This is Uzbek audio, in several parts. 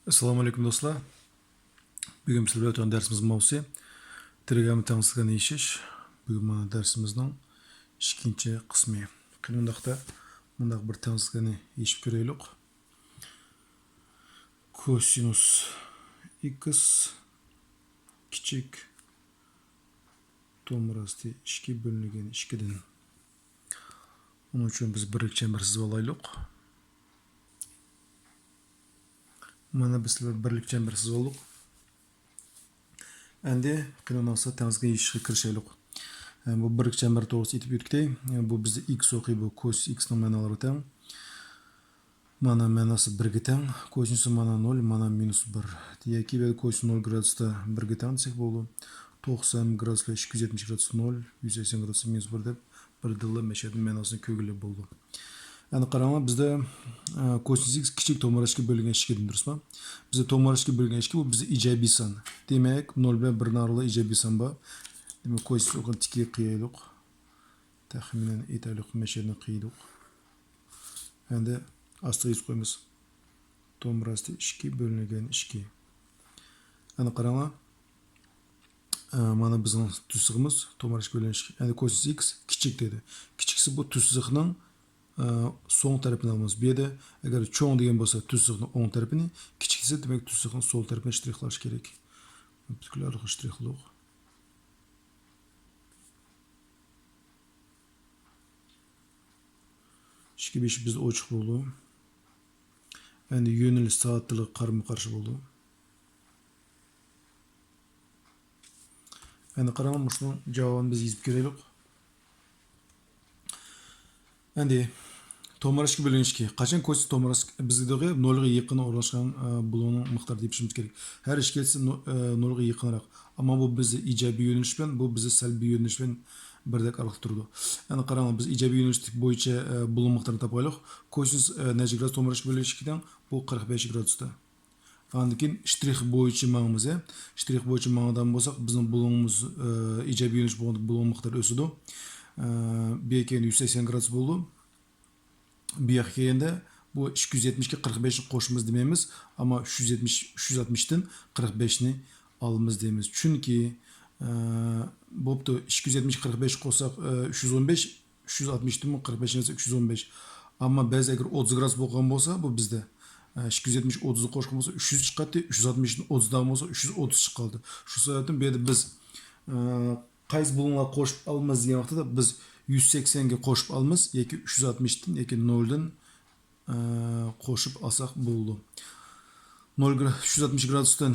Assalomu alaykum do'stlar. Bugun sizlar bilan o'tgan darsimiz mavzusi Telegramni tansigan eshish. Bugun mana darsimizning ikkinchi qismi. Qanundaqda bundaq bir tansigani eshib ko'raylik. Kosinus x kichik to'g'ri 2 bo'lingan 2 dan. Uning uchun biz birlik chambar chizib olaylik. Mana biz birlik chambar chizib oldik. Endi qanundaqsa tansigan eshishga kirishaylik. Bu birlik chambar to'g'risida aytib o'tdik. Bu bizda x o'qiy, bu cos x ning ma'nolari teng. Mana ma'nosi 1 ga teng, kosinus mana 0, mana minus 1. Yoki kosinus 0 gradusda 1 ga teng desek bo'ldi. 90 gradusda 270 gradus 0, 180 gradusda minus 1 deb bir dilla mashhurning ma'nosini ko'gilib bo'ldi. Endi qaranglar, bizda kosinus x kichik to'g'ri bo'lgan 2 dan durustmi? Bizda to'g'ri bo'lgan 2 bu bizda ijobiy son. Demak, 0 bilan 1 arasida ijobiy son bor. Demak, kosinus o'qini tikka qiyaylik. Taxminan aytaylik mashhurni qiydik. Endi asterisк qo'yamiz. To'g'ri 2 bo'lingan 2. Endi qaranglar. Mana bizning tuzig'imiz to'g'ri bo'lgan 2. Endi kosinus x kichik dedi. Kichikisi bu tuzig'ning so'ng tarafini olamiz. Bu yerda agar cho'ng degan bo'lsa, tuzig'ning o'ng tarafini, kichikisi demak tuzig'ning so'l tarafini shtrixlash kerak. Butklar shtrixloq. İki beş bizde ochiq bo'ldi. Endi yo'nalish soatligi qarama-qarshi bo'ldi. Endi qarang, shuni javobini biz yozib ko'raylik. Endi to'g'ri bo'lgan 2. Qachon kosinus to'g'ri bizga 0 ga yaqin o'rnashgan bo'lug'ning miqdori deb bilishimiz kerak. Har ish kelsa 0 ga yaqinroq. Ammo bu bizda ijobiy yo'nalish bilan, bu bizda salbiy yo'nalish bilan birdek aralıq turdi. Endi qarang, biz ijobiy yo'nalishlik bo'yicha bo'lim miqdorini topib olaylik. Kosinus necha gradus to'g'ri bo'lgan 2 dan bu 45 gradusda. Andan keyin shtrix bo'yicha ma'nimiz, shtrix bo'yicha ma'nodan bo'lsak, bizning bo'limimiz ijobiy yo'nalish bo'lgan bo'lim miqdori o'sadi. Bu yerga 180 gradus bo'ldi. Bu yerga kelganda bu 270 ga 45 ni qo'shimiz demaymiz, ammo 360 dan 45 ni olamiz deymiz. Chunki bo'pti 270 45 qo'shsak 315, 360 dan 45 esa 315. Ammo biz agar 30 gradus bo'lgan bo'lsa, bu bizda 270 30 qo'shgan bo'lsa 300 chiqadi, 360 ni 30 dan bo'lsa 330 chiqadi. Shu sababdan bu yerda biz qaysi bo'limlar qo'shib olamiz degan vaqtda biz 180 ga qo'shib olamiz yoki 360 dan yoki 0 dan qo'shib olsak bo'ldi. 360 gradusdan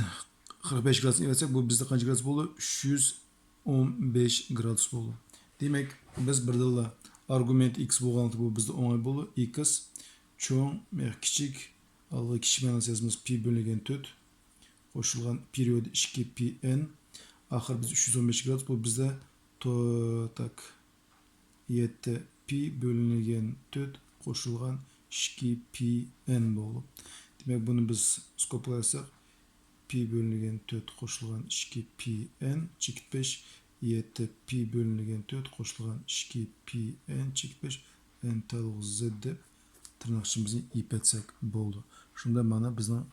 45 gradus evasak, bu bizda qancha gradus bo'ldi? 315 gradus bo'ldi. Demak, biz birdilla argument x bo'lganda bu bizda o'ng'ay bo'ldi. X cho'ng, kichik, alg'i kichik ma'nosi yozamiz pi bo'lingan 4 qo'shilgan period 2 pi n. Axir biz 315 gradus bu bizda tak 7 pi bo'lingan 4 qo'shilgan 2 pi n bo'ldi. Demak, buni biz skoplasak pi bo'lingan 4 qo'shilgan 2 pi n chekit 5 7 pi bo'lingan 4 qo'shilgan 2 pi n chekit 5 n talg'iz z deb tirnoqchimizni ipatsak bo'ldi. Shunda mana bizning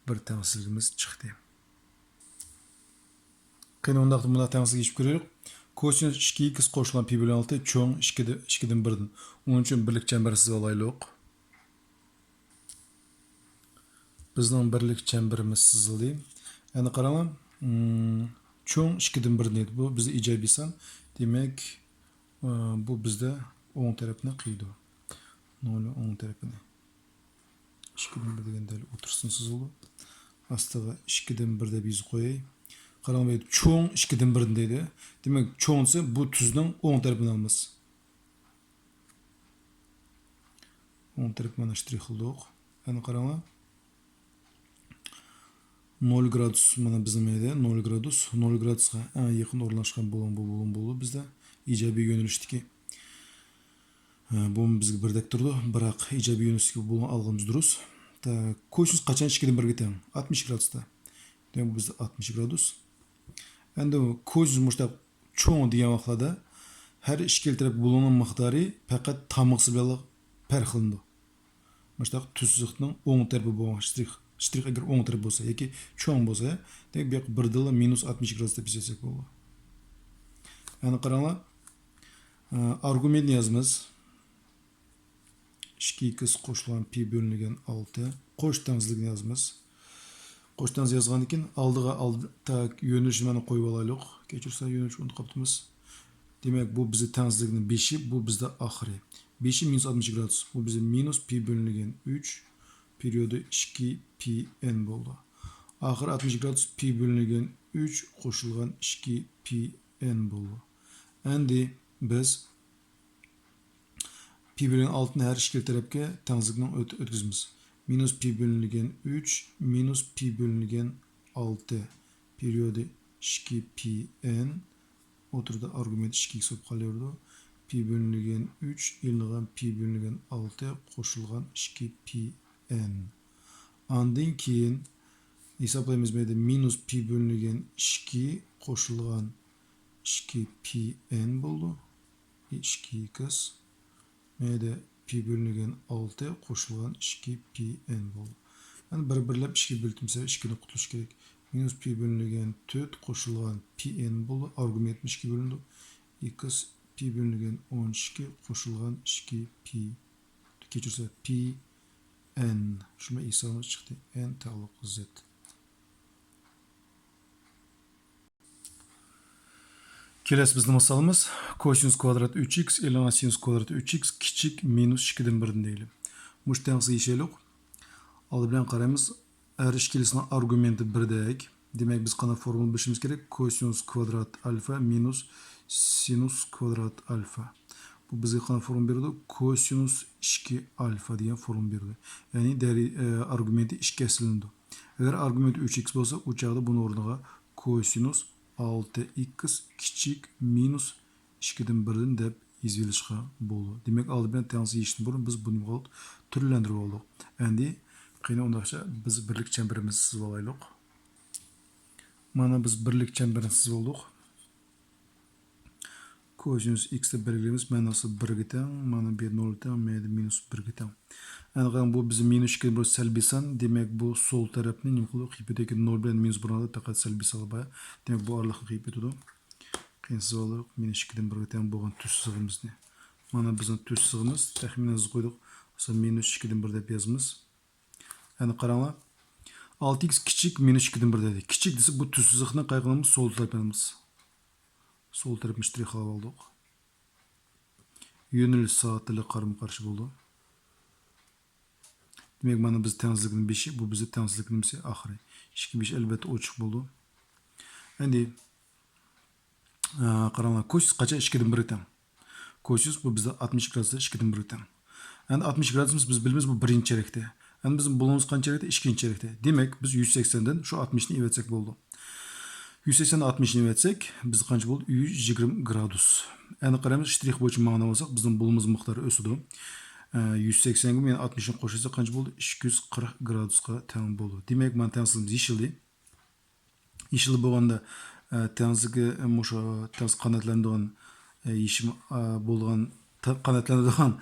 bir tengsigimiz chiqdi. Qani undaqda buni tengsiga yechib ko'raylik. Kosinus 2x qo'shilgan pi bo'lingan 6 cho'ng 2 dan 1 dan. Uning uchun birlik chambar chizib olaylik. Bizning birlik chambarimiz chizildi. Endi qarang, cho'ng 2 dan 1 edi. Bu bizda ijobiy son. Demak, bu bizda o'ng tarafni qiydi. 0 o'ng tarafini. 2 dan 1 deganda o'tirsin chizildi. Astiga 2 dan 1 deb yozib qo'yay. Qarang, bu cho'ng 2 dan 1 deydi. Demak, cho'ngsi bu tuzning o'ng tarafini olamiz. O'ng taraf mana shtrixladik. Endi qaranglar. 0 gradus mana bizning edi, 0 gradus. 0 gradusga eng yaqin o'rnashgan bo'lim bo'ldi bizda. Ijobiy yo'nalishdagi bo'lim bizga birdek turdi, biroq ijobiy yo'nalishdagi bo'lim olganimiz durust. Kosinus qachon 2 dan 1 ga teng? 60 gradusda. Demak, bizda 60 gradus. Endi kosinus mushtaq cho'ng degan vaqtda har ikki taraf bo'limning miqdori faqat tamg'isi bilan farq qilindi. Mushtaq tuzliqning o'ng tarafi bo'lgan shtrix Штрих эгер оң тарап болса, яки чоң болса, демек бияк 1 минус 60 градус деп эсептесек болот. Аны караңлар. Аргументни язабыз. 2x кошулган пи бөлүнүлгөн 6. Кош теңсиздигин язабыз. Кош теңсиз жазгандан кийин алдыга так yönүлүшүн мана коюп алайлык. Кечирсиңиз yönүлүшүн унутуп каптыбыз. Демек бу бизде теңсиздигинин 5, бу бизде ахыры. 5 минус 60 градус. Бу бизде минус пи бөлүнүлгөн 3. Периоду 2 пи n болду. Ахыр 60 градус пи бөлүнүлгөн 3 кошулган 2 пи n болду. Энди biz pi bölünen 6'ın her işgal tarafke tenzikten ötküzümüz. Minus pi bölünülgen 3 minus pi bölünülgen 6 periyodu 2 pi n oturda argüment 2x olup kalıyordu. Pi bölünülgen 3 ilgin pi bölünülgen 6 koşulgan 2 pi n. Andın keyin hesaplayımız meyde minus pi bölünülgen 2 koşulgan 2 pi n buldu. 2x meyde pi bölünügen 6 koşulgan 2 pi n boldu. Yani bir-birlep 2 böltümse 2'ni kutuluş gerek. Minus pi bölünügen 4 koşulgan pi n boldu. Argument 2 bölündü. X pi bölünügen 12 koşulgan 2 pi. Geçirse pi n. Şuna İsa'mız çıktı. N tağlık z. Келесі біздің мысалымыз косинус квадрат 3x или синус квадрат 3x кичик минус 2'den 1'den değil. Мұш тәңсі ешелік. Алды білен қараймыз. Әр ішкелесінің аргументі бірдек. Демек біз қана формулы білшіміз керек. Косинус квадрат альфа минус синус квадрат альфа. Бұл бізге қана формул берді. Косинус 2 альфа деген формул берді. Яғни аргументі ішке әсілінді. Егер аргументі 3x болса, ұчағда бұны орныға косинус 6x küçük minus 2'den 1'den dep izvelişqa boldu. Demek aldı bilen tengsi işin burun biz bunu qılıp türlendirip olduk. Endi qeyni ondaqça biz birlik çemberimizni sızıp alaylık. Mana biz birlik çemberini sızıp olduk. Kosinus x'te belgilemiz manası 1'ge teң, mana 1 0 teң, mana minus 1'ge teң. Endi bu bizim minus 2'den 1 selbi san, demek bu sol tarafını ne qıldı? Qiypeteki 0 bilen minus 1 aldı, faqat selbi salba. Demek bu aralıq qiypetidir. Qiyinsiz alırıq, minus 2'den 1'ge teң bolğan tüs sığımızны. Mana bizning tüs sığımız təxminən qoyduq. Osa minus 2'den 1 dep yazımız. Endi qarаңlar. 6x kichik minus 2'den 1 dedi. Kichik dese bu tüs sığını qayğınımız sol tarafımız. Sol tarafını ştrix alып алдық. Yöneliş saatli qarşı boldu. Demek mana biz tengizlikning 5'i, bu bize tengizlikning ahiri. 2-5 elbette ochiq boldu. Endi qaranglar, kosinus qancha 2'den 1'ge teң. Kosinus bu bizde 60 gradusda 2'den 1'ge teң. Endi 60 gradusimiz biz bilamiz bu birinchi cherekte. Endi bizim bulumuz qancha cherekte? Ikkinchi cherekte. Demek biz 180'den şu 60'ni ivetsek boldu. 180'den 60'ni ivetsek biz qancha boldu? 120 gradus. Endi qaraymiz, ştrix bo'yicha ma'no olsak bizning bulumuz miqdori o'sidi. 180'ge men 60'ni qo'shsak qancha bo'ldi? 240 gradusga teng bo'ldi. Demak, men tengsizligimiz yeshildi. Yeshil bo'lganda tengizga o'sha tengiz qanotlanadigan yeshim bo'lgan qanotlanadigan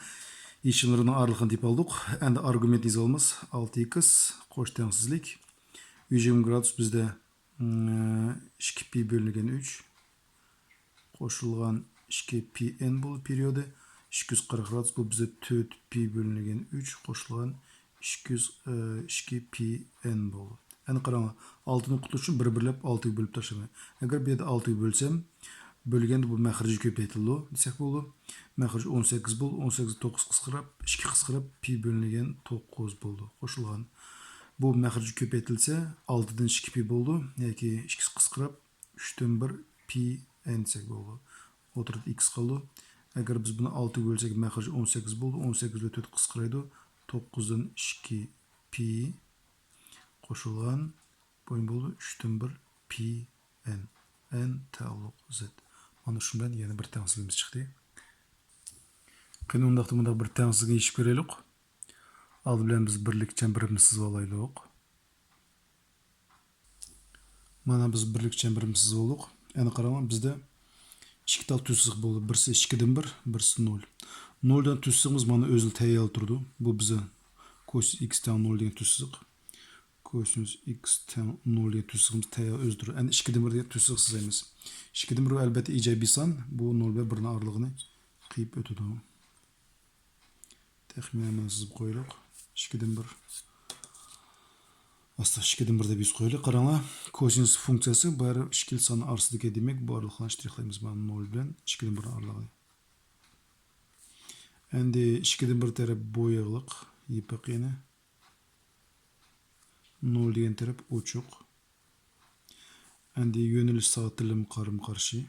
yeshimlarning aralig'ini deb oldik. Endi argument yozamiz. 6x qo'sh tengsizlik 120 gradus bizda 2 pi bölüngen 3 qo'shilgan 2 pi n bo'ldi periodu. 240 gradus bu bize 4 pi bölüngen 3 qo'shilgan 2 pi n bo'ldi. Endi qarang, 6'ni qutuluş uchun bir-birlab 6'ga bölüp tashlamayman. Agar bu yerda 6'ga bölsem, bölgende bu mahrij ko'paytirildi desek bo'ldi. Mahrij 18 bo'ldi. 18 9 qisqarib, 2 qisqarib pi bölüngen 9 bo'ldi. Qo'shilgan. Bu mahrij ko'paytilsa 6'dan 2 pi bo'ldi. Yoki 2 qisqarib 3'dan 1 pi n desek bo'ldi. O'tirib x qoldi. Agar biz buni 6'ga bölsek mahrij 18 bo'ldi. 18 ile 4 qisqaraydi. 9'dan 2 pi qo'shilgan bo'yin bo'ldi 3'dan 1 pi n. N tağlık z. Mana shu bilan yana bir tengizligimiz chiqdi. Qani undaqda bunda bir tengizlikni yechib ko'raylik. Aldı bilan biz birlik çemberimizni sızıp alaylik. Mana biz birlik çemberimizni sızıp oldik. Endi qarang, bizda ikki tal tüssüz bo'ldi. Birisi 2'den 1, birisi 0. 0'dan tüssüzimiz mana o'zi tayyor turdi. Bu bize cos x tan 0 degan tüssüz. Kosinus x ten 0'ya tüsüğümüz t özdür. Yani 2'den 1 diye tüsüğ sızayımız. 2'den 1 elbette icabi san. Bu 0 ve 1'in aralığını kıyıp ötüdü. Təxminən sızıb qoyuruq. 2'den 1. Aslında 2'den 1'de biz qoyuruq. Qarаңlar, kosinus funksiyası bari şekil sanı arasındaki demek. Bu aralıqlarını ştrixlayımız. 0 bilen 2'den 1'in aralığı. Endi 2'den 1 taraf boyaqlıq. Yipiq yine. 0 degan taraf ochiq. Endi yöneliş saatilim qarım qarşı.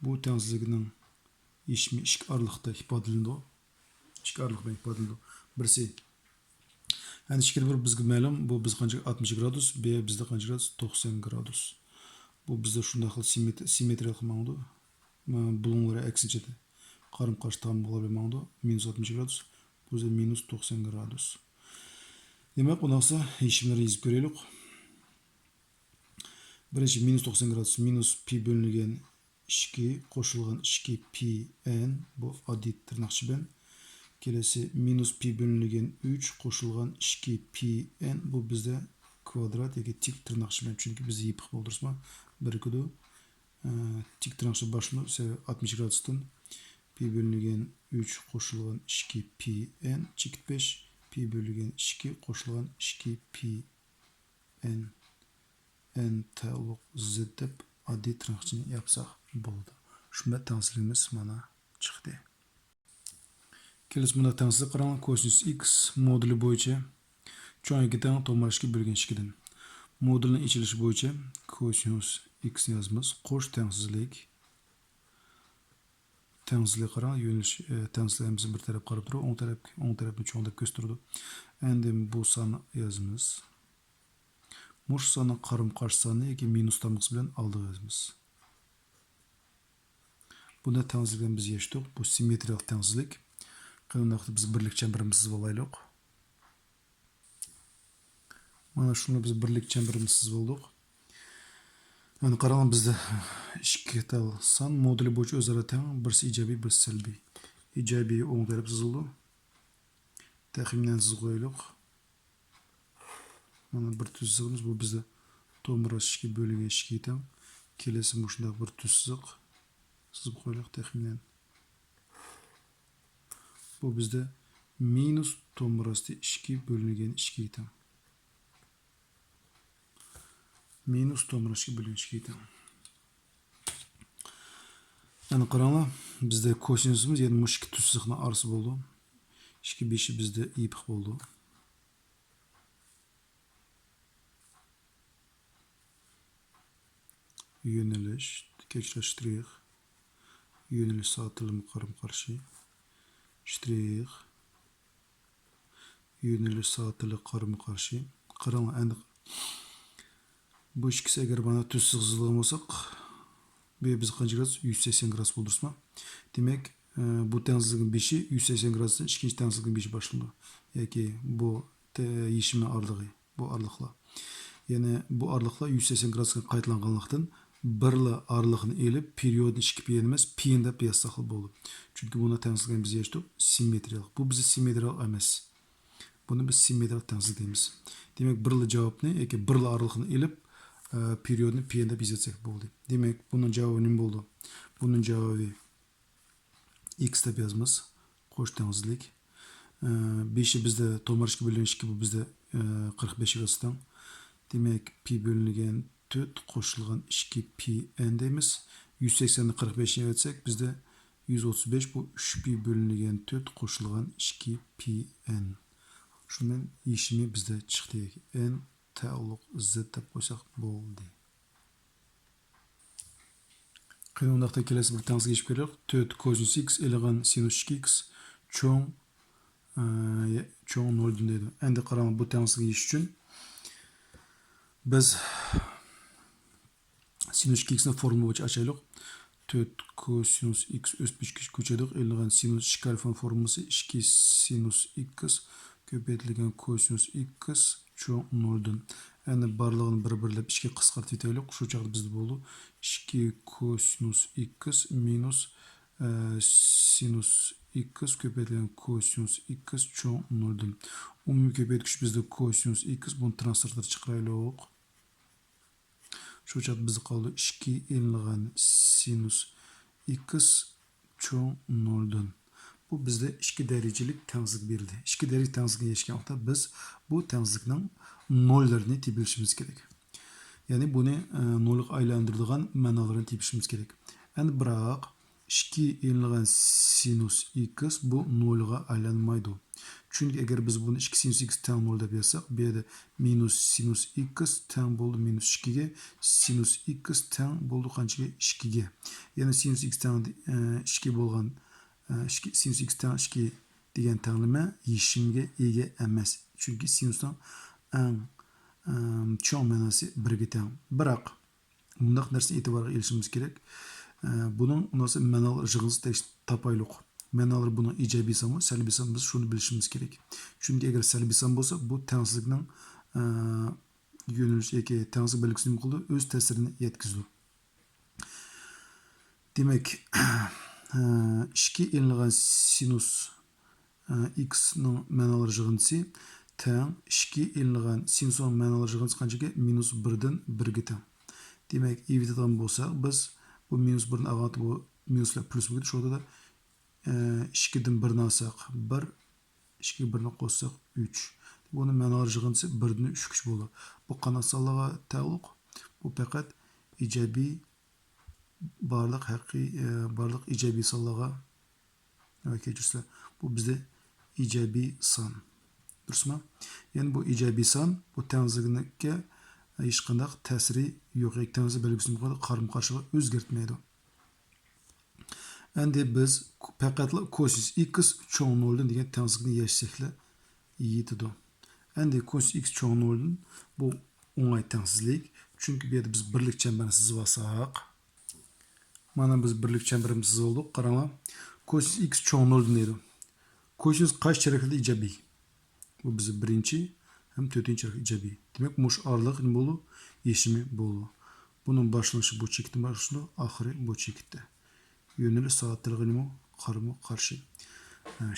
Bu tengsizliginin işmi iki aralıqda ifadelandı. İki aralıqda ifadelandı. Birisi endi 2'den 1 bizga ma'lum, bu biz qancha 60 gradus, bu bizda qancha gradus 90 gradus. Bu bizda shunday xil simmetriyalik ma'noda. Bulunları aksincha qarım qarshi tam bo'la ma'noda minus 60 gradus, bu bizda minus 90 gradus. Demek ondan sonra işimleri yazıp göreylik. Birinci minus 90 gradus minus pi bölüngen 2 koşulgan 2 pi n bu adit tırnakçı ben. Kelesi minus pi bölüngen 3 koşulgan 2 pi n bu bizde kvadrat yani tik tırnakçı ben. Çünkü bizi yıpık boldurusma bir kudu tik tırnakçı başını 60 gradus'tan pi bölüngen 3 koşulgan 2 pi n çift 5 pi bölüngen 2 koşulgan 2 pi n n tağlık z dep adli tırnakçını yapsak boldu. Şunda tengsizligimiz mana çıktı. Kelesi bunda tengsizlik qarang, kosinus x moduli boyunca cho'ng 2'den to'marishga bölgen 2'den. Modulning ichilishi boyunca kosinus x yazımız. Qo'sh tengsizlik. Tengsizlik qarang, yo'nalish tengsizligimizni bir taraf qarab turib, o'ng tarafni cho'ng deb ko'rsatdi. Endi bu sonni yazımız. Mush sonni qarım qarshi sonni yoki minus tarmoqsi bilan oldiga yozamiz. Bunda tengsizlikni biz yechdik. Bu simmetriyalik tengsizlik. Qanday biz birlik chamberimizni chizib olaylik. Mana shuni biz birlik chamberimizni chizib oldik. Endi qarang, bizda ikki tal son moduli bo'yicha o'zaro teng, birisi ijobiy, birisi salbiy. Ijobiy o'ng taraf chizildi. Taxminan chizib qo'yaylik. Mana bir tuzsiqimiz bu bizda to'mras 2 bölüge 2 teng. Kelesi bu shunday bir tuzsiq chizib qo'yaylik taxminan. Bu bizde minus to'mrasda 2 bölüngen 2 teng. Minus to'mras 2 bölüngen 2 teng. Yani qaranglar, bizde kosinusimiz yani mush ikki tuzsiqning arası bo'ldi. 2 5'i bizde yipiq bo'ldi. Yöneliş, kechira ştrix, yöneliş saatilim qarım qarshi, ştrix, yöneliş saatili qarım qarshi. Qaranglar, endi bu ikkisi agar bana tuzsiq chizilgan bo'lsak, bu biz qancha gradus? 180 gradus bo'ldursa. Demek bu tengsizligin 5'i 180 gradusdan ikinci tengsizligin 5'i başlandı. Yoki bu yeshimning aralığı, bu aralıqlar. Yani bu aralıqlar 180 gradusga qaytalanganlikdan birla aralıqni elib periodni 2 pi emas, pi deb yozsak bo'ldi. Chunki buni tengsizligini biz yechdik, simmetriyalik. Bu bizi simmetriyalik emas. Buni biz simmetriyalik tengsizlik deymiz. Demek birla javobni yoki birla aralıqni elib periodni pi deb yozsak bo'ldi. Demek bunun cevabı nima bo'ldi? Bunun cevabı x deb yozamiz. Qo'sh tengsizlik. 5'i bizde to'marishga bölüngen 2 bu bizde 45 gradusdan. Demek pi bölüngen 4 qo'shilgan 2 pi n deymiz. 180'ni 45'e etsek bizde 135 bu 3 pi bölüngen 4 qo'shilgan 2 pi n. Şundan yeshimi bizde chiqdi. N tağlık z deb qo'ysak bo'ldi. Qiyinliqda kelesi bir tengsizga geçip ko'raylik. 4 kosinus x elegan sinus 2x cho'ng 0 deydi. Endi qarang, bu tengsizga yechish uchun biz sinus 2x'ni formula bo'yicha ochaylik. 4 kosinus x o'sib ko'chirdik. Elegan sinus 2 alfa formulasi 2 sinus x ko'paytirilgan kosinus x cho'ng 0'dan. Endi barlig'ini bir-birlab 2 qisqartib yetaylik. Shu chaqda bizda bo'ldi 2 kosinus x minus sinus x köpeytilen kosinus x çoğun 0'dan. Umumi köpeytküç bizde kosinus x. Bunu transferdir çıkaraylık. Şu çat bizde kaldı 2 elinliğen sinus x çoğun 0'dan. Bu bizde 2 derecelik tensizlik verildi. 2 derecelik tensizlikni yaşayan vaqtda biz bu tensizlikning nollarını tepilishimiz gerek. Yani bunu nolga aylandırılgan ma'nolarni tepishimiz gerek. Endi biroq 2 elinliğen sinus x bu nolga aylanmaydi. Çünkü eğer biz bunu 2 sinus x teng 0 deb yazsak, bu yerda minus sinus x teng bo'ldi minus 2 ga, sinus x teng bo'ldi qanchaga 2 ga. Yani sinus x teng 2 bo'lgan sinus x teng 2 degan tenglama yechimga ega emas. Çünkü sinusning eng çoğun ma'nosi 1 ga teng. Biroq bundaq narsa e'tiborga olishimiz kerak. Bunun nasıl ma'nolar yig'ilishida topaylik. Ma'nolar buni ijobiy sanmi, salbiy sanmi biz shuni bilishimiz kerak. Chunki agar salbiy san bo'lsa, bu tengsizlikning yo'nalish yoki tengsizlik belgisini nima qildi? O'z ta'sirini yetkazdi. Demak, 2 elinliğen sinus x ning ma'nolar yig'indisi teng 2 elinliğen sinusning ma'nolar yig'indisi qanchaga? Minus 1 dan 1 ga teng. Demak, evitadigan bo'lsak, biz bu minus 1 ni ag'atib bu minuslar plus bo'ladi. Shunda da 2 dan 1 ni olsak 1, 2 1 ni qo'shsak 3. Buni ma'nolar yig'indisi 1 dan 3 kuch bo'ladi. Bu qanday sonlarga taalluq? Bu faqat ijobiy barliq haqiqiy barliq ijobiy sonlarga kechirsizlar. Bu bizda ijobiy son. Durustmi? Yani bu ijobiy son bu tengizlikka hech qanday ta'siri yo'q. Tengizlik belgisini qarama-qarshilik o'zgartmaydi. Endi biz faqat kosinus x cho'ng 0 degan tengizlikni yechsaklar yetadi. Endi kosinus x cho'ng 0 bu o'ng'ay tengsizlik. Chunki bu yerda biz birlik chambarni chizib olsak, mana biz birlik chambarimizni chizib oldik. Qaranglar. Kosinus x cho'ng 0 deydi. Kosinus qaysi charaklarda ijobiy? Bu bizi birinchi ham to'rtinchi charak ijobiy. Demak, mush oraliq nima bo'ldi? Yechimi bo'ldi. Bunun boshlanishi bu chekitdan boshlanadi, oxiri bu chekitda. Yo'nalish soatlariga nima? Qarama-qarshi.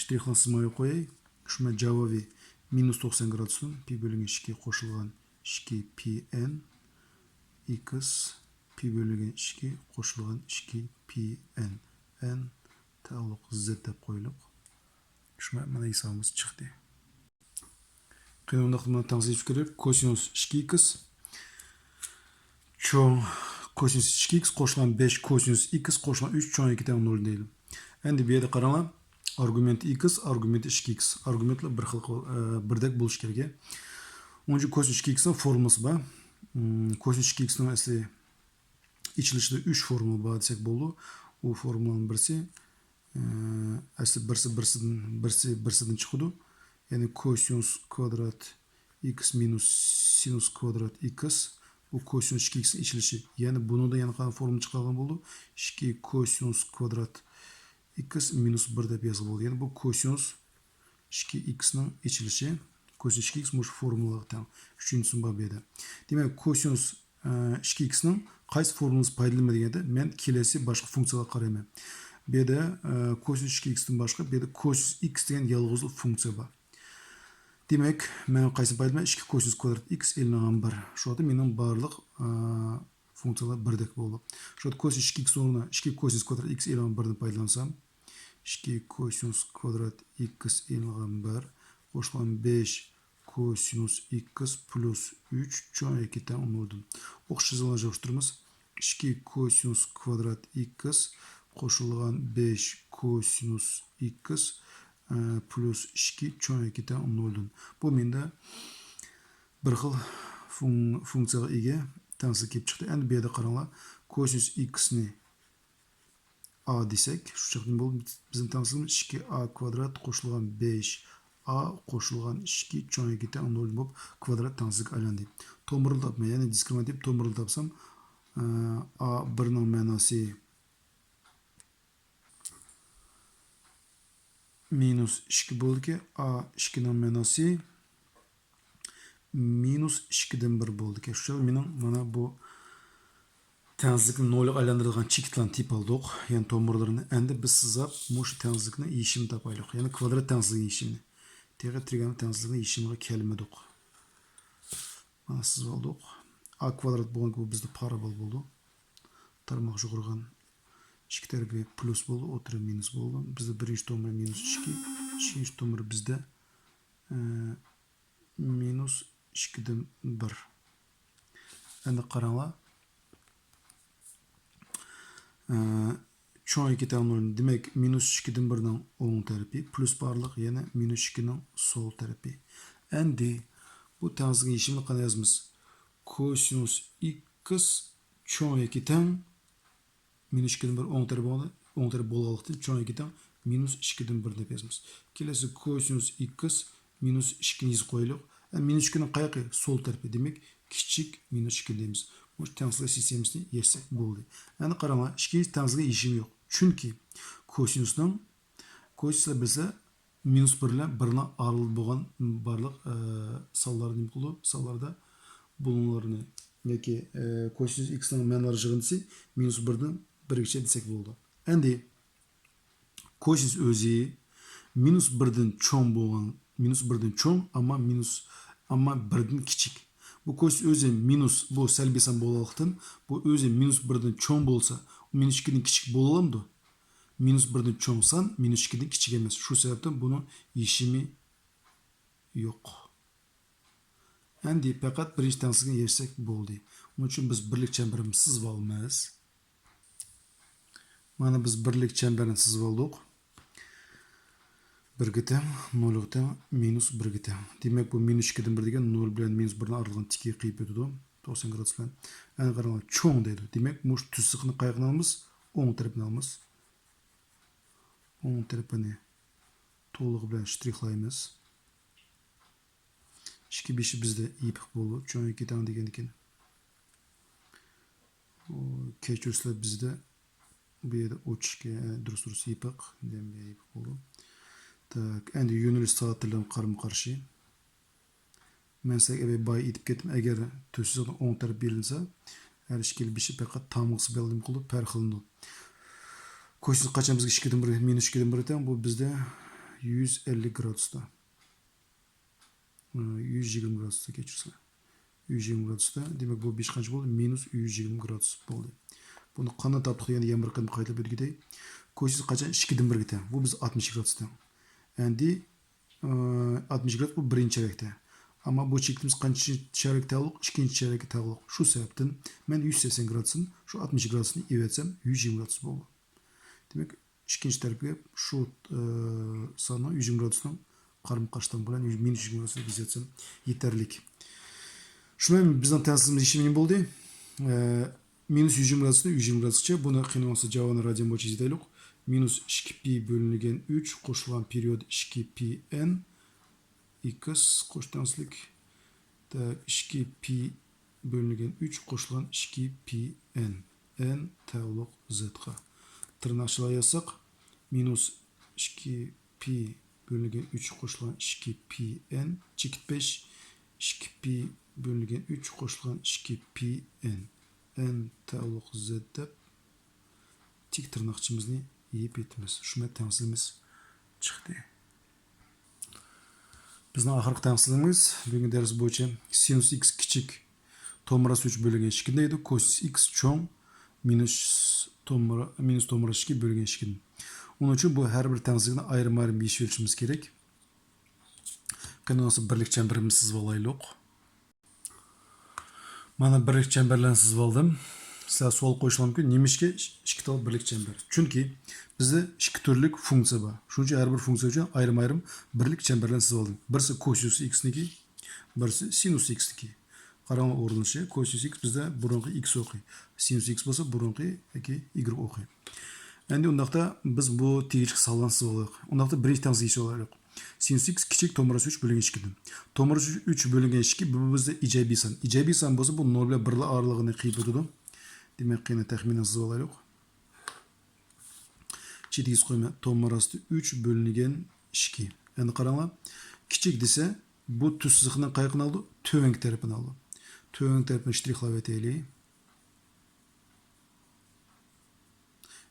Shtrixni smoya qo'yay. Shuma javobi minus 90 gradusdan pi bo'lingan 2 qo'shilgan 2 pn x pi bo'lingan 2 qo'shilgan 2 pn n taalluq z deb qo'yilib. Shuma mana hisobimiz chiqdi. Qiyinliqni tengsiz ko'rib, kosinus 2x cho'ng kosinus 2x qo'shilgan 5 kosinus x qo'shilgan 3 cho'ng 2 teng 0 deydi. Endi bu yerda qaranglar. Argument x, argument 2x. Argumentlar bir xil birdek bo'lish kerak. O'nchi kosinus 2x ning formulasi bor. Kosinus 2x ning asli ichilishida 3 formula bor desak bo'ldi. U formulaning birisi asli birsidan chiqadi. Yani kosinus kvadrat x minus sinus kvadrat x. Bu kosinus 2x ichilishi. Yani bunu da yana qanday formula chiqargan bo'ldi? 2 kosinus kvadrat x minus 1 deb yozib bo'ldi. Yani bu kosinus 2x ning ichilishi. Kosinus 2x mush formulaga teng. Uchinchisi bor bu yerda. Demak, kosinus 2x ning qaysi formulasi foydalanmaganda men kelasi boshqa funksiyalarga qarayman. Bu yerda kosinus 2x dan boshqa bu yerda kosinus x degan yolg'izlik funksiya bor. Demek, men qaysini foydalamayman? 2 kosinus kvadrat x elingan 1. Şurada mening barliq funksiyalar birdek bo'ldi. Şurada kosinus 2x o'rnida 2 kosinus kvadrat x elingan 1 ni foydalansam, 2 kosinus kvadrat x elingan 1 qo'shilgan 5 kosinus x plus 3 cho'ng 2 teng 0'dan. O'qish chizig'ini joylashtiramiz. 2 kosinus kvadrat x qo'shilgan 5 kosinus x plus 2 cho'ng 2 teng 0'dan. Bu menda bir xil funksiyaga ega tengsizlik kelib chiqdi. Endi bu yerda qaranglar. Kosinus x ni a desak, shu chaqda bo'ldi. Bizning tengsizligimiz 2a kvadrat qo'shilgan 5a qo'shilgan 2 cho'ng 2 teng 0 bo'lib kvadrat tengsizlik aylandi. To'mirini topmay, ya'ni diskriminativ to'mirini topsam, a1 ning ma'nosi minus 2 bo'ldi ki a2 ning ma'nosi minus 2 dan 1 bo'ldi ki. Shu mening mana bu Tensizlikni nolga aylantirilgan chekitlan tip aldık. Yani tomirlarini. Endi biz sizap muş tensizlikni işimi tapaylık. Yani kvadrat tensizliğin işimini. Teğet trigon tensizliğini işimiga kelmedik. Mana siz aldık. A kvadrat bo'lgan bu bizde parabol bo'ldi. Tarmoq yuqurgan 2 tarafı plus bo'ldi, o'tiri minus bo'ldi. Bizde birinchi tomir minus 2, ikkinchi tomir bizde minus 2'den 1. Endi qaranglar. Çoğun iki tane demek minus 2'den 1'den 10 tarafı plus barlık yine minus 2'nin sol tarafı. Endi bu tensizliğin işini qanday yazımız? Kosinus x çoğun iki tane minus 2'den 1 10 tarafı oldu. 10 tarafı bolalıktı. Çoğun iki tane minus 2'den 1 dep yazımız. Kelesi kosinus x minus 2'ni yazı koyuluk. Minus 2'nin qayaqı sol tarafı demek küçük minus 2 deyimiz. Bu tensizlik sistemini yersek bo'ldi. Endi qarama, ikki tensizlik işim yok. Çünkü kosinusdan kosinuslar bilse minus 1 ile 1'ne ayrılıp bo'lgan barliq sallar nima qildi? Sallarda bulunlarını yoki kosinus x'ning manlari yig'indisi minus 1'dan 1gacha desek bo'ldi. Endi kosinus o'zi minus 1'dan cho'ng bo'lgan, minus 1'dan cho'ng ama 1'dan kichik. Bu kosinus özü minus bu selbi san bo'lalıqdan bu özü minus 1'den çoğun bolsa minus 2'den kichik bo'lalamdı. Minus 1'den çoğunsan minus 2'den kichik emas. Şu sebepten bunun işimi yok. Endi faqat birinchi tensizlikni yersek bo'ldi. Onun için biz birlik çemberimizni sızıp olmayız. Mana biz birlik çemberini sızıp oldik. 1'ga teng, 0'ga teng, minus 1'ga teng. Demek bu minus 2'den 1 degan 0 bilan minus 1'ni ayrılgan tikka qiyib o'tadi. 90 gradus bilan. Endi qaranglar, cho'ng deydi. Demek mush tuzsiqni qayerdan olamiz? O'ng tarafdan olamiz. O'ng tarafini to'liq bilan shtrixlaymiz. 2-5 bizde yipiq bo'ldi. Cho'ng 2 teng degan ekan. Kechirsizlar bizde bu yerda o'chishga durust yipiq, demak yipiq bo'ldi. Tak, endi yo'nalish soatlardan qarama-qarshi. Men sizga boy aytib ketdim, agar to'siqni o'ng taraf berilsa, har ikkili beshi faqat tamg'isi bilan qilib farqlanadi. Kosinus qachon bizga 2'den 1 minus 2'den 1 ekan, bu bizda 150 gradusda. 120 gradusda kechirsizlar. 120 gradusda. Demak bu 5 qancha bo'ldi? Minus 120 gradus bo'ldi. Buni qanday topdik deganda yana bir qadam qaytarib o'tgandek. Kosinus qachon 2'den 1 ekan, bu biz 60 gradusda. Endi 60 gradus bu birinchi charakda. Ama bu çektiğimiz qancha charakda aldık? İkinci charakda aldık. Şu sebepten ben 180 gradus'ın şu 60 gradus'ını ivetsem 120 gradus bo'ldi. Demek ikinci tarafga şu sana 120 gradus'dan qarama-qarshidan bilan minus 120 gradus'da bizetsem yeterlik. Shundan bizning tensizimiz ishim bo'ldi. Minus 120 gradus'dan 120 gradus'cha buni qiynalsa javobini radian bo'yicha izlaylik. Minus 2pi bölüngen 3 qo'shilgan period 2pi n x qo'shtanslik 2pi bölüngen 3 qo'shilgan 2pi n tavliq zga tirnaqchilar yazsak minus 2pi bölüngen 3 qo'shilgan 2pi n chekit 5 2pi bölüngen 3 qo'shilgan 2pi n tavliq z deb tik tirnaqchimizni yiyip etimiz. Şuna tensizimiz çıktı. Bizning oxirgi tensizligimiz bugungi dars bo'yicha sinus x kichik tomirasi 3 bo'lgan 2 deydi. Kosinus x cho'ng minus tomirasi 2 bo'lgan 2. Onun için bu her bir tensizlikni ayrim-ayrim ish verishimiz kerak. Qanday birlik chamberimizni sızıp olaylik. Mana birlik chamberlarni sızıp oldim. Sizlar savol qo'yishlar mumkin. Nemishga ikki tal birlik chamber? Chunki bizda ikki turlik funksiya bor. Shuning uchun har bir funksiya uchun ayrim-ayrim birlik chamberlarni sızıp oldim. Birisi kosinus x niki, birisi sinus x niki. Qarang o'rinishi kosinus x bizda burunqi x o'qiy. Sinus x bo'lsa burunqi y o'qiy. Endi undaqda biz bu tegishli hisoblarni sızıp olaylik. Undaqda birinchi tensizlik ish olaylik. Sinus x kichik tomirasi 3 bo'lgan 2 dan. Tomirasi 3 bo'lgan 2 bu bizda ijobiy son. Ijobiy son bo'lsa bu 0 bilan 1 oralig'ini qiyib o'tadi. Demek ki yine tahminen sızıvalar yok. Çetiğiz koyma tomirasi 3 bölüngen 2. Yani qaranglar, kichik dese bu tuzsiqning qayerdan oldi? Tövengi tarafini oldi. Tövengi tarafini shtrixlab o'taylik.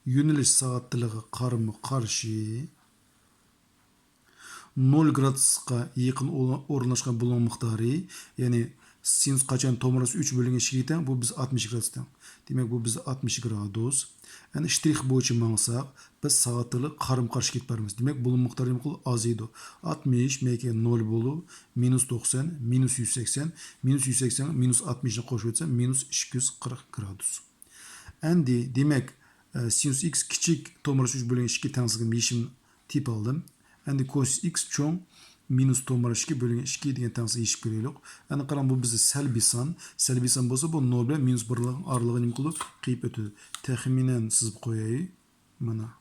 yöneliş saatçılığı karımı karşı 0 gradusqa yakın orunlaşkan bulunma miktarı, yani sinüs kaçan tomrası 3 bölüngən 2 teң, bu biz 60 gradus'tan. Demek bu biz 60 gradus. Yani ştrix boyunca mangsaq, biz saatçılığı karım karşı ketip barımız. Demek bulunma miktarı azıydı. 60 meke 0 bolu, minus 90, minus 180, minus 180, minus 60'ını koşu etse, minus 240 gradus. Endi demek sinüs x kiçik tomrası 3 bölüngən 2 tengsizliğin yeşim tip aldım. Endi cosinus x çoğun minus tomrası 2 bölüngən 2 degan tengsizlik yeşip görüyoruz. Endi qaran bu bizi selbi san. Selbi san bolsa bu 0 bilen minus 1 aralığını nima qilib qiyib o'tadi. Taxminen sizib qo'yay. Mana.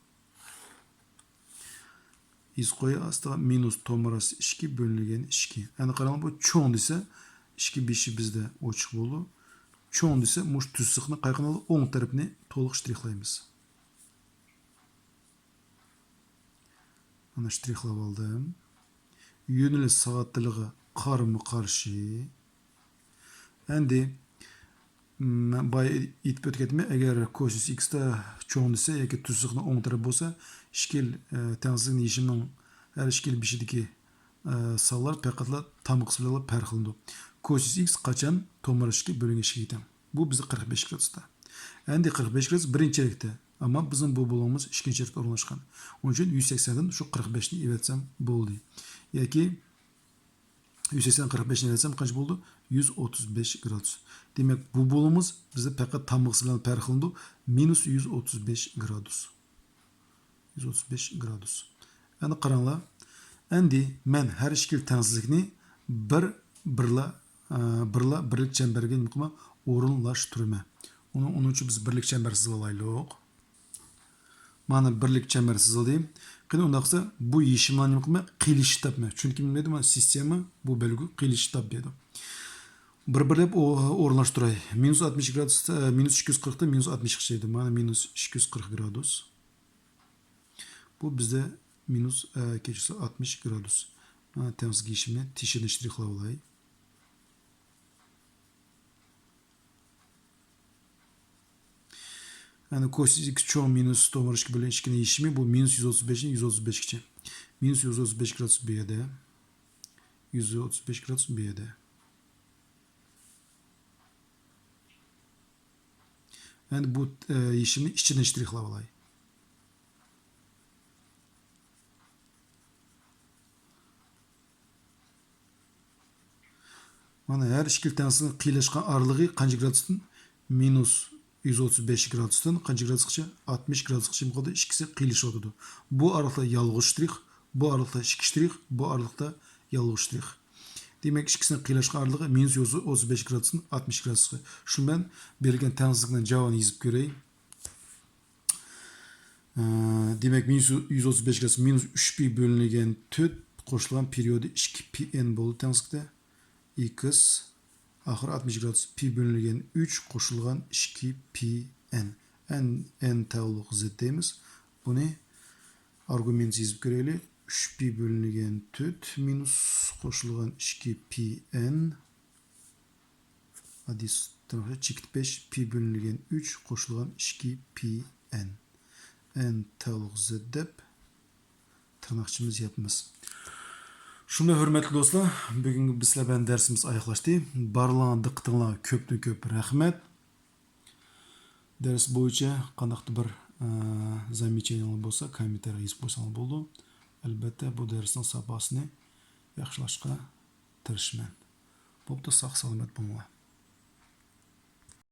Iz qo'y astiga minus tomrası 2 bölüngən 2. Endi qaran bu çoğun desa 2 5'i bizde ochiq bo'ldi. Çoğun desa mush tuzsiqni qayqini o'ng tarafini to'liq shtrixlaymiz. Ana shtrixlab oldim. Yöneliş saatçılığı karımı karşı. Endi bay itip o'tganmi, agar cosinus x da cho'ng desa yoki tuzsiqni o'ng taraf bo'lsa, ishkil tengsizlikni yechimining har ishkil beshidagi sonlar faqatla tam qismi bilan farq qiladi. Cosinus x qachon to'marashga bo'lingan 2 teң. Bu bizni 45 gradusda. Endi 45 gradus birinchilikda, ammo bizim bu bo'limiz ikkinchilikda o'rnashgan. Onun uchun 180 dan shu 45 ni evatsam bo'ldi. Yoki 180 45'ni etsem kaç buldu? 135 gradus. Demek bu bolumuz bize fakat tam qismi bilan farq qildi. Minus 135 gradus. 135 gradus. Yani qaranglar. Endi men har ishkil tengsizlikni birlik çemberge nima o'rinlashtiraman. Onun uchun biz birlik çember sizib olaylik. Mana birlik çember sizildi. Qani unda qilsa bu yeshimlarni nima qilma qilish topma. Chunki nima deydi, mana sistema bu belgi qilish top deydi. Bir-birlab o'rinlashtiray. Minus 60 gradus, minus 240 da minus 60 chiqadi. Mana minus 240 gradus. Bu bizde minus keçisi 60 gradus. Mana temizlik yeshimni tishini shtrixlab olay. Yani cosinus x çoğun minus tomarışki bölü 2'nin yeshimi bu minus 135'in 135 kiçi. Minus 135 gradus B'de. 135 gradus B'de. Yani bu yeshimni içinden shtrixlab olay. Mana her ishkil tengsizlikning qiylashgan aralığı qancha gradusdan? Minus 135 gradusdan qancha gradusgacha? 60 gradusgacha bo'ldi. İkisi qiyilishyapti. Bu aralıqda yalg'iz shtrix, bu aralıqda ikki shtrix, bu aralıqda yalg'iz shtrix. Demek ikisini qiylashgan aralığı minus 135 gradusdan 60 gradusga. Shuni men berilgan tengsizlikning javobini yozib ko'ray. Demek minus 135 gradus minus 3 pi bölüngen 4 qo'shilgan periodi 2 pi n bo'ldi tengsizlikda. X ahir 60 gradus pi bölüngen 3 qo'shilgan 2 pi n. N tavluq z deymiz. Buni argument yozib ko'raylik. 3 pi bölüngen 4 minus qo'shilgan 2 pi n. Adis tarafı çift 5 pi bölüngen 3 qo'shilgan 2 pi n. N tavluq z deb tırnaqchimiz yapmiz. Şunda hürmetli dostlar, bugün bizler ben dersimiz ayaklaştı. Barlarına diqqatinglar köptün köp rahmet. Ders boyunca qandaqdı bir замечаниялар bolsa, kommentariy yazib qo'ysangiz bo'ldi. Albatta bu darsning sapasini yaxshilashga tirishman. Bo'pti, sog' salomat bo'linglar.